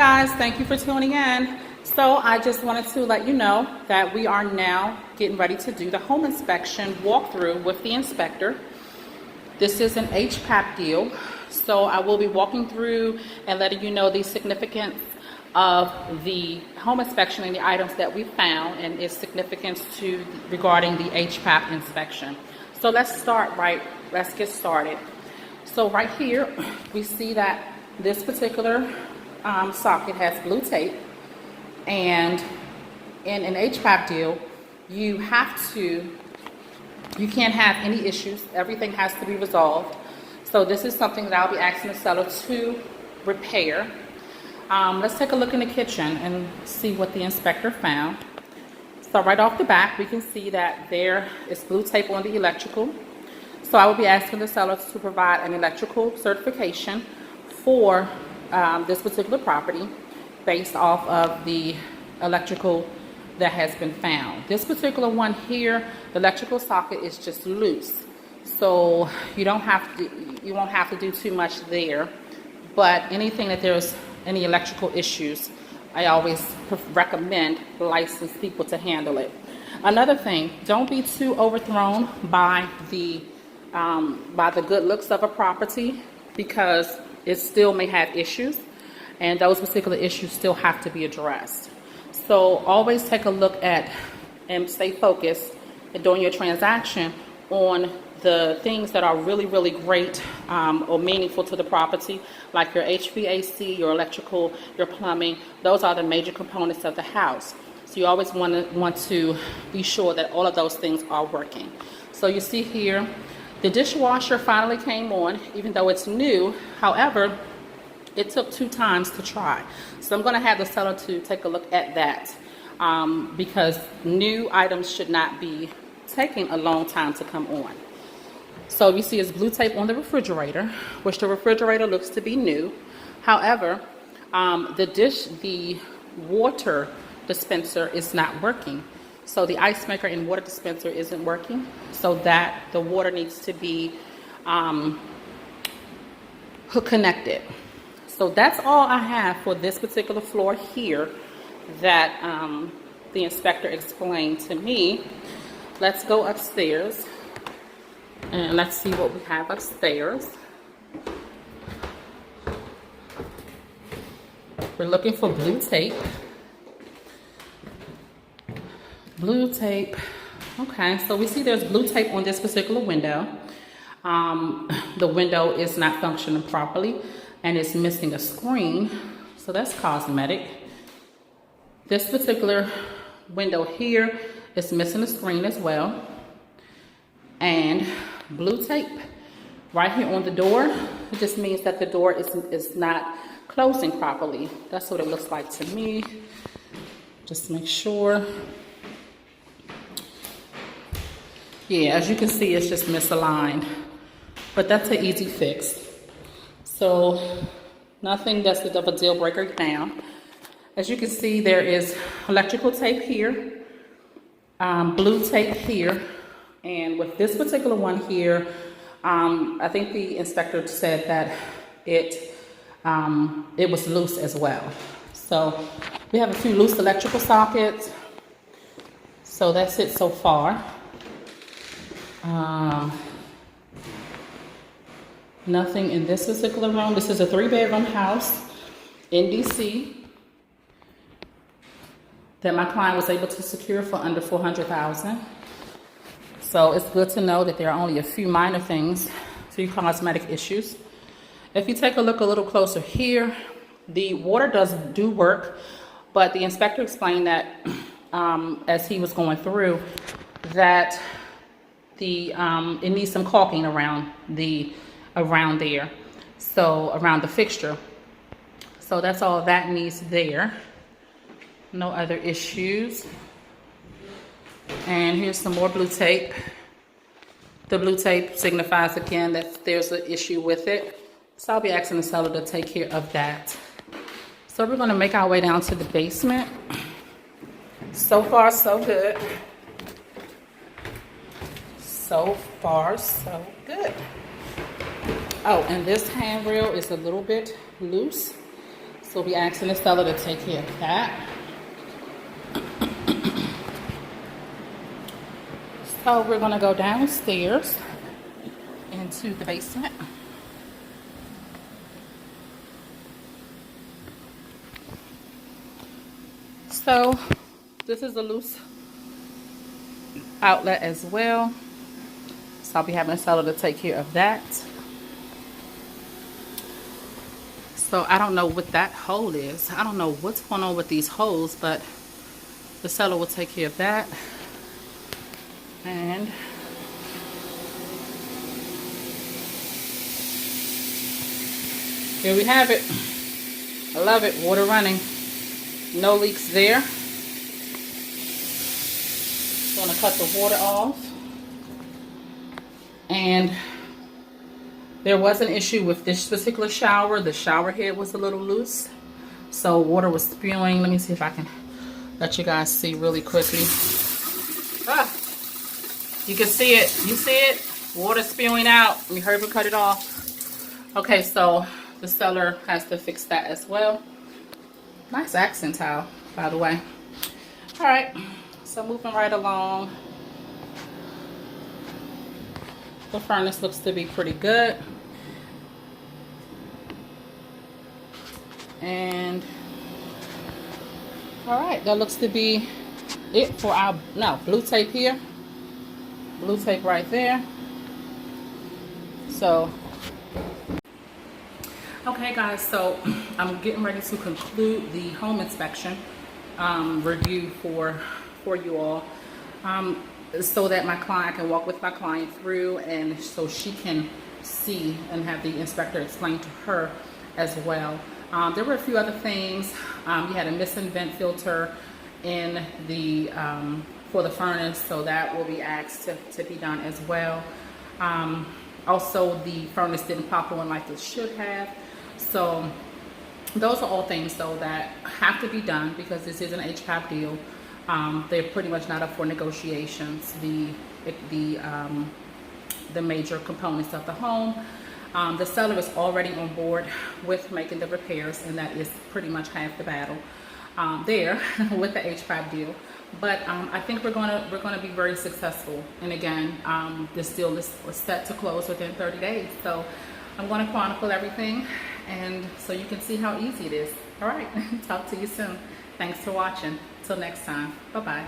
guys, thank you for tuning in. So I just wanted to let you know that we are now getting ready to do the home inspection walkthrough with the inspector. This is an HPAP deal, so I will be walking through and letting you know the significance of the home inspection and the items that we found and its significance regarding the HPAP inspection. So let's get started. So right here we see that this particular socket has blue tape, and in an HPAP deal you can't have any issues. Everything has to be resolved. So this is something that I'll be asking the seller to repair. Let's take a look in the kitchen and see what the inspector found. So right off the bat we can see that there is blue tape on the electrical. So I will be asking the seller to provide an electrical certification for this particular property based off of the electrical that has been found. This particular one here, the electrical socket is just loose, so you won't have to do too much there. But anything that there's any electrical issues, I always recommend licensed people to handle it. Another thing, don't be too overthrown by the good looks of a property, because it still may have issues, and those particular issues still have to be addressed. So always take a look at and stay focused during your transaction on the things that are really, really great or meaningful to the property, like your HVAC, your electrical, your plumbing. Those are the major components of the house. So you always want to be sure that all of those things are working. So you see here, the dishwasher finally came on, even though it's new. However, it took 2 times to try. So I'm going to have the seller to take a look at that, because new items should not be taking a long time to come on. So you see it's blue tape on the refrigerator, which the refrigerator looks to be new. However, the water dispenser is not working. So the ice maker and water dispenser isn't working, so that the water needs to be connected. So that's all I have for this particular floor here that the inspector explained to me. Let's go upstairs and let's see what we have upstairs. We're looking for blue tape. Blue tape. Okay, so we see there's blue tape on this particular window. The window is not functioning properly and it's missing a screen, so that's cosmetic. This particular window here is missing a screen as well, and blue tape right here on the door. It just means that the door is not closing properly. That's what it looks like to me. Just make sure. Yeah, as you can see, it's just misaligned, but that's an easy fix. So nothing that's of a deal breaker now. As you can see, there is electrical tape here, blue tape here, and with this particular one here, I think the inspector said that it was loose as well. So we have a few loose electrical sockets. So that's it so far. Nothing in this particular room. This is a 3-bedroom house in DC that my client was able to secure for under $400,000. So it's good to know that there are only a few minor things, few cosmetic issues. If you take a look a little closer here, the water do work, but the inspector explained that as he was going through that it needs some caulking around there, so around the fixture. So that's all that needs there. No other issues. And here's some more blue tape. The blue tape signifies again that there's an issue with it. So I'll be asking the seller to take care of that. So we're going to make our way down to the basement. So far, so good. So far, so good. Oh, and this handrail is a little bit loose. So we'll be asking the seller to take care of that. So we're gonna go downstairs into the basement. So this is a loose outlet as well. So I'll be having a seller to take care of that. So I don't know what that hole is. I don't know what's going on with these holes, but the seller will take care of that. And here we have it. I love it. Water running. No leaks there. Just going to cut the water off. And there was an issue with this particular shower. The shower head was a little loose, so water was spewing. Let me see if I can let you guys see really quickly. Ah, you can see it. You see it? Water spewing out. Let me hurry up and cut it off. Okay, so the seller has to fix that as well. Nice accent tile, by the way. All right, so moving right along. The furnace looks to be pretty good. And all right, that looks to be it for our blue tape here. Blue tape right there. So okay guys, so I'm getting ready to conclude the home inspection review for you all. So that my client can walk with my client through, and so she can see and have the inspector explain to her as well. There were a few other things. You had a missing vent filter in the for the furnace, so that will be asked to be done as well. Also, the furnace didn't pop on like it should have. So those are all things though that have to be done because this is an HPAP deal. They're pretty much not up for negotiations. The major components of the home. The seller is already on board with making the repairs, and that is pretty much half the battle there with the HPAP deal. But I think we're gonna be very successful. And again, this deal is set to close within 30 days. So I'm going to chronicle everything, and so you can see how easy it is. All right, talk to you soon. Thanks for watching. Till next time. Bye-bye.